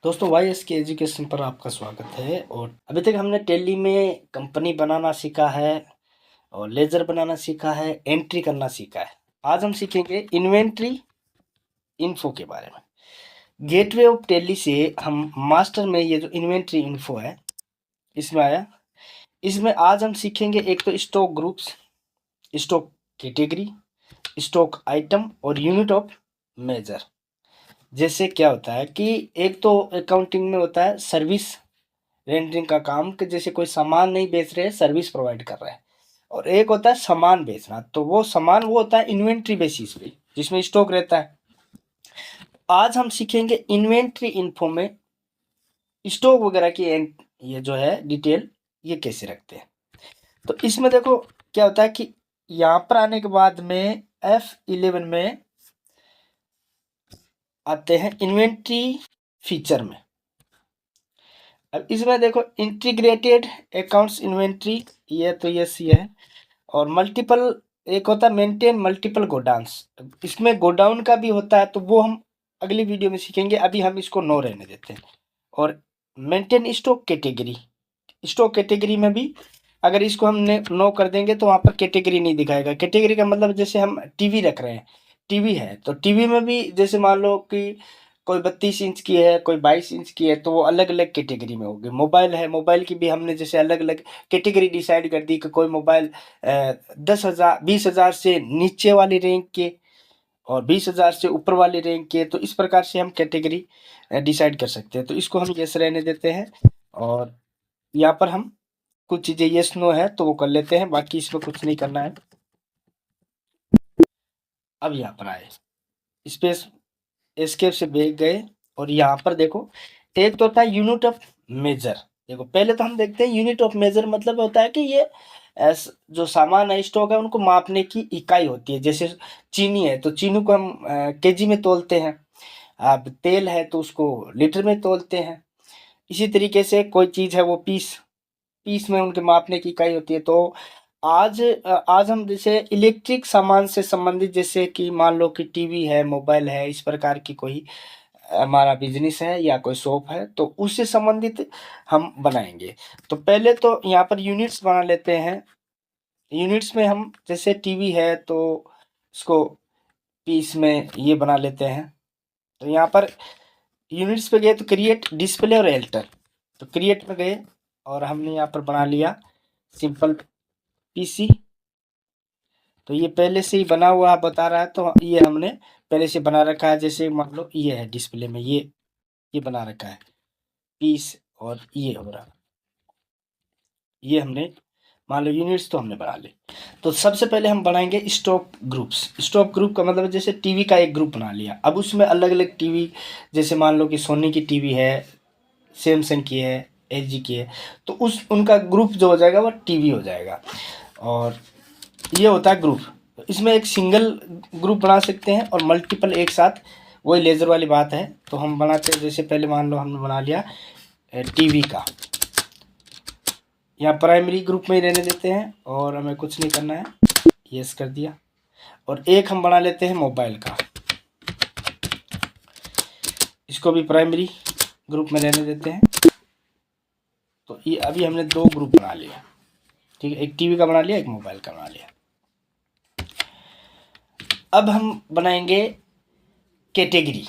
दोस्तों Y S के education पर आपका स्वागत है। और अभी तक हमने टैली में कंपनी बनाना सीखा है और लेजर बनाना सीखा है, एंट्री करना सीखा है। आज हम सीखेंगे इन्वेंट्री इन्फो के बारे में। गेटवे ऑफ टैली से हम मास्टर में ये जो इन्वेंट्री इन्फो है इसमें आया। इसमें आज हम सीखेंगे एक तो stock groups, stock category, stock item और यूनिट ऑफ मेजर। जैसे क्या होता है कि एक तो अकाउंटिंग में होता है सर्विस रेंडरिंग का काम, कि जैसे कोई सामान नहीं बेच रहे, सर्विस प्रोवाइड कर रहा है। और एक होता है सामान बेचना, तो वो सामान वो होता है इन्वेंट्री बेसिस पे जिसमें स्टॉक रहता है। आज हम सीखेंगे इन्वेंट्री इन्फो में स्टॉक वगैरह की ये जो है डिटेल ये कैसे रखते हैं। तो इसमें देखो क्या होता है कि यहाँ पर आने के बाद में F11 में आते हैं इन्वेंट्री फीचर में। अब इसमें देखो इंटीग्रेटेड अकाउंट्स इन्वेंट्री, ये तो ये सी है। और मल्टीपल एक होता है मेंटेन मल्टीपल गोडाउन्स, इसमें गोडाउन का भी होता है, तो वो हम अगली वीडियो में सीखेंगे। अभी हम इसको नो रहने देते हैं। और maintain stock category, stock category में भी अगर इसको हमने नो कर देंगे तो वहाँ पर कैटेगरी नहीं दिखाएगा। कैटेगरी का मतलब जैसे हम टीवी रख रहे हैं, टीवी है तो टीवी में भी जैसे मान लो कि कोई 32 इंच की है, कोई 22 इंच की है, तो वो अलग अलग कैटेगरी में होगी। मोबाइल है, मोबाइल की भी हमने जैसे अलग अलग कैटेगरी डिसाइड कर दी कि कोई मोबाइल 10,000 20,000 से नीचे वाली रैंक के और 20,000 से ऊपर वाली रैंक के, तो इस प्रकार से हम कैटेगरी डिसाइड कर सकते हैं। तो इसको हम यस रहने देते हैं और यहाँ पर हम कुछ चीजें यस नो है तो वो कर लेते हैं, बाकी इसमें कुछ नहीं करना है। अब यहाँ पर आए, स्पेस एस्केप से बैग गए और यहाँ पर देखो एक तो होता है यूनिट ऑफ मेजर। देखो पहले तो हम देखते हैं यूनिट ऑफ मेजर मतलब होता है कि ये जो सामान है, स्टॉक है, उनको मापने की इकाई होती है। जैसे चीनी है तो चीनी को हम केजी में तोलते हैं। अब तेल है तो उसको लीटर में तोलते हैं। इसी तरीके से कोई चीज है वो पीस पीस में उनके मापने की इकाई होती है। तो आज हम जैसे इलेक्ट्रिक सामान से संबंधित, जैसे कि मान लो कि टीवी है, मोबाइल है, इस प्रकार की कोई हमारा बिजनेस है या कोई शॉप है, तो उससे संबंधित हम बनाएंगे। तो पहले तो यहाँ पर यूनिट्स बना लेते हैं। यूनिट्स में हम जैसे टीवी है तो इसको पीस में ये बना लेते हैं। तो यहाँ पर यूनिट्स पे गए तो क्रिएट डिस्प्ले और एल्टर, तो क्रिएट में गए और हमने यहाँ पर बना लिया सिंपल पीसी। तो ये पहले से ही बना हुआ बता रहा है, तो ये हमने पहले से बना रखा है। जैसे मान लो ये है डिस्प्ले में, ये बना रखा है पीस और ये हो रहा, ये हमने मान लो यूनिट्स तो हमने बना ली। तो सबसे पहले हम बनाएंगे स्टॉक ग्रुप्स। स्टॉक ग्रुप का मतलब जैसे टीवी का एक ग्रुप बना लिया, अब उसमें अलग अलग टीवी, जैसे मान लो कि सोनी की टीवी है, सैमसंग की है, एलजी की है, तो उस उनका ग्रुप जो हो जाएगा वो टीवी हो जाएगा। और ये होता है ग्रुप। इसमें एक सिंगल ग्रुप बना सकते हैं और मल्टीपल एक साथ, वही लेजर वाली बात है। तो हम बनाते हैं, जैसे पहले मान लो हमने बना लिया टीवी का, यहाँ प्राइमरी ग्रुप में ही रहने देते हैं और हमें कुछ नहीं करना है, यस कर दिया। और एक हम बना लेते हैं मोबाइल का, इसको भी प्राइमरी ग्रुप में रहने देते हैं। तो ये अभी हमने दो ग्रुप बना लिया, ठीक है, एक टीवी का बना लिया, एक मोबाइल का बना लिया। अब हम बनाएंगे कैटेगरी,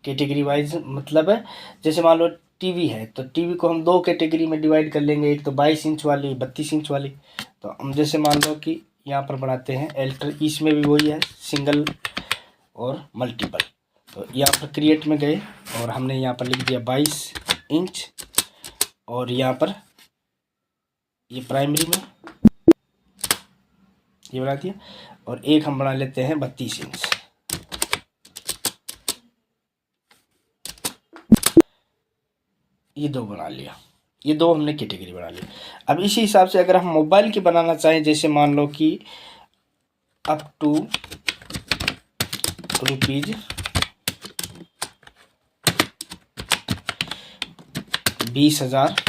कैटेगरी वाइज मतलब है जैसे मान लो टीवी है तो टीवी को हम दो कैटेगरी में डिवाइड कर लेंगे, एक तो 22 इंच वाली, 32 इंच वाली। तो हम जैसे मान लो कि यहाँ पर बनाते हैं एल्टर, इसमें भी वही है सिंगल और मल्टीपल। तो यहाँ पर क्रिएट में गए और हमने यहाँ पर लिख दिया 22 इंच और यहाँ पर ये प्राइमरी में ये बना दिया। और एक हम बना लेते हैं 32 इंच, ये दो बना लिया, ये दो हमने कैटेगरी बना ली। अब इसी हिसाब से अगर हम मोबाइल की बनाना चाहें, जैसे मान लो कि अप टू ₹20,000,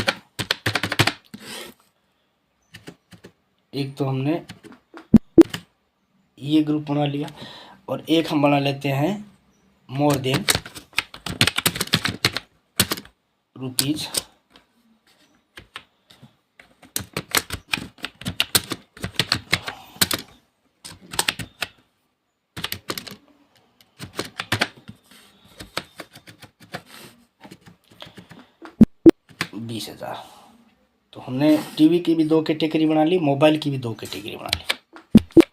एक तो हमने ये ग्रुप बना लिया। और एक हम बना लेते हैं मोर देन रुपीज 20,000। तो हमने टीवी की भी 2 कैटेगरी बना ली, मोबाइल की भी 2 कैटेगरी बना ली,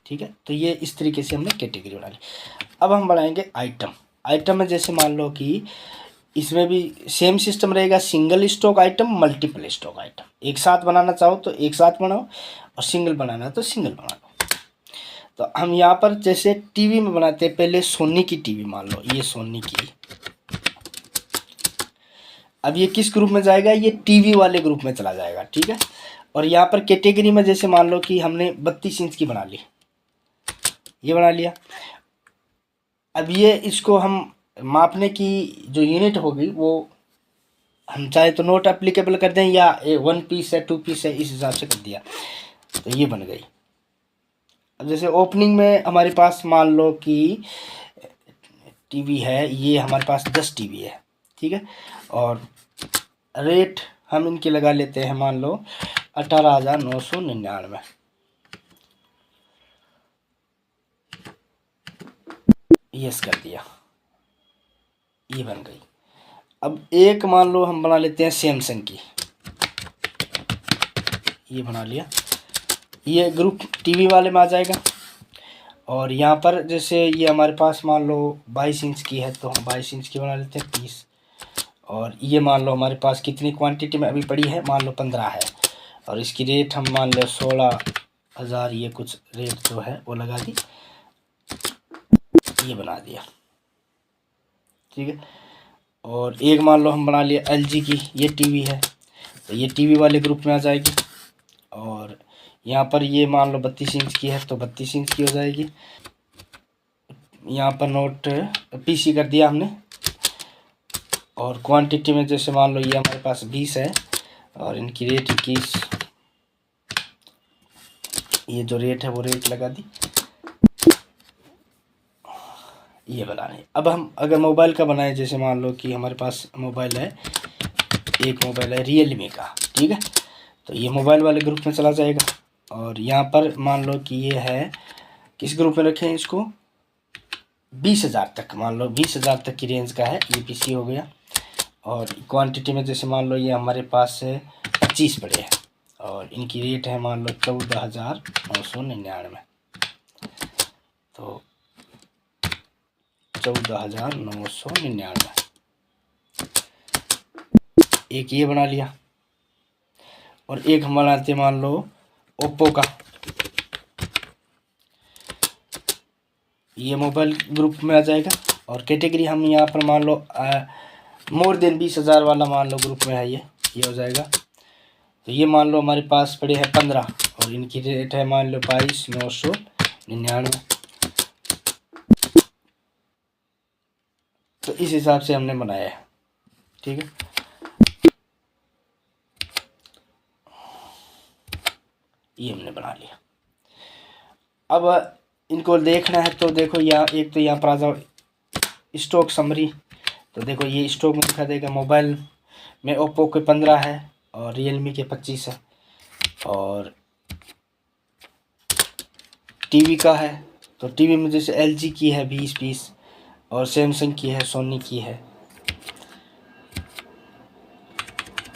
ठीक है। तो ये इस तरीके से हमने कैटेगरी बना ली। अब हम बनाएंगे आइटम। आइटम में जैसे मान लो कि इसमें भी सेम सिस्टम रहेगा, single stock item, multiple stock item. एक साथ बनाना चाहो तो एक साथ बनाओ, और सिंगल बनाना है तो सिंगल बना लो। तो हम यहाँ पर जैसे टीवी में बनाते हैं, पहले सोनी की टीवी मान लो, ये सोनी की। अब ये किस ग्रुप में जाएगा, ये टीवी वाले ग्रुप में चला जाएगा, ठीक है। और यहाँ पर कैटेगरी में जैसे मान लो कि हमने 32 इंच की बना ली, ये बना लिया। अब ये इसको हम मापने की जो यूनिट होगी वो हम चाहे तो नोट एप्लीकेबल कर दें, या 1 पीस है 2 पीस है, इस हिसाब से कर दिया, तो ये बन गई। अब जैसे ओपनिंग में हमारे पास मान लो कि टीवी है, ये हमारे पास 10 टीवी है, ठीक है। और रेट हम इनके लगा लेते हैं मान लो 18,999। यस कर दिया, ये बन गई। अब एक मान लो हम बना लेते हैं सैमसंग की, ये बना लिया, ये ग्रुप टीवी वाले में आ जाएगा। और यहाँ पर जैसे ये हमारे पास मान लो 22 इंच की है, तो हम 22 इंच की बना लेते हैं 30। और ये मान लो हमारे पास कितनी क्वांटिटी में अभी पड़ी है, मान लो 15 है, और इसकी रेट हम मान लो 16,000, ये कुछ रेट जो है वो लगा दी, ये बना दिया, ठीक है। और एक मान लो हम बना लिया एलजी की, ये टीवी है, तो ये टीवी वाले ग्रुप में आ जाएगी। और यहाँ पर ये मान लो 32 इंच की है, तो 32 इंच की हो जाएगी। यहाँ पर नोट पीसी कर दिया हमने। और क्वांटिटी में जैसे मान लो ये हमारे पास 20 है, और इनकी रेट 21, ये जो रेट है वो रेट लगा दी, ये बनाने। अब हम अगर मोबाइल का बनाए, जैसे मान लो कि हमारे पास मोबाइल है, एक मोबाइल है रियलमी का, ठीक है, तो ये मोबाइल वाले ग्रुप में चला जाएगा। और यहाँ पर मान लो कि ये है, किस ग्रुप में रखें इसको, 20,000 तक, मान लो 20,000 तक की रेंज का है, ये पीसी हो गया। और क्वांटिटी में जैसे मान लो ये हमारे पास 25 पड़े हैं, और इनकी रेट है मान लो 14,999। तो 14,999, एक ये बना लिया। और एक हम बनाते मान लो ओप्पो का, ये मोबाइल ग्रुप में आ जाएगा। और कैटेगरी हम यहाँ पर मान लो मोर देन 20,000 वाला मान लो ग्रुप में है, ये हो जाएगा। तो ये मान लो हमारे पास पड़े हैं 15, और इनकी रेट है मान लो 22,999। तो इस हिसाब से हमने बनाया है, ठीक है। ये हमने बना लिया। अब इनको देखना है तो देखो, यहाँ एक तो यहाँ पर आ जाओ स्टॉक समरी, तो देखो ये स्टॉक में दिखा देगा, मोबाइल में ओप्पो के 15 है, और रियलमी के 25 है। और टीवी का है, तो टीवी में जैसे एलजी की है 20 पीस, और सैमसंग की है, सोनी की है।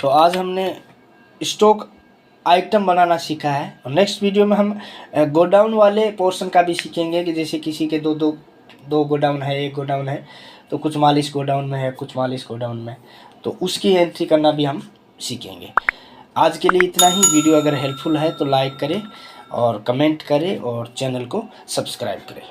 तो आज हमने स्टॉक आइटम बनाना सीखा है, और नेक्स्ट वीडियो में हम गोडाउन वाले पोर्शन का भी सीखेंगे, कि जैसे किसी के दो गोडाउन है, एक गोडाउन है, तो कुछ माल इस गोडाउन में है, कुछ माल इस गोडाउन में, तो उसकी एंट्री करना भी हम सीखेंगे। आज के लिए इतना ही। वीडियो अगर हेल्पफुल है तो लाइक करें, और कमेंट करें, और चैनल को सब्सक्राइब करें।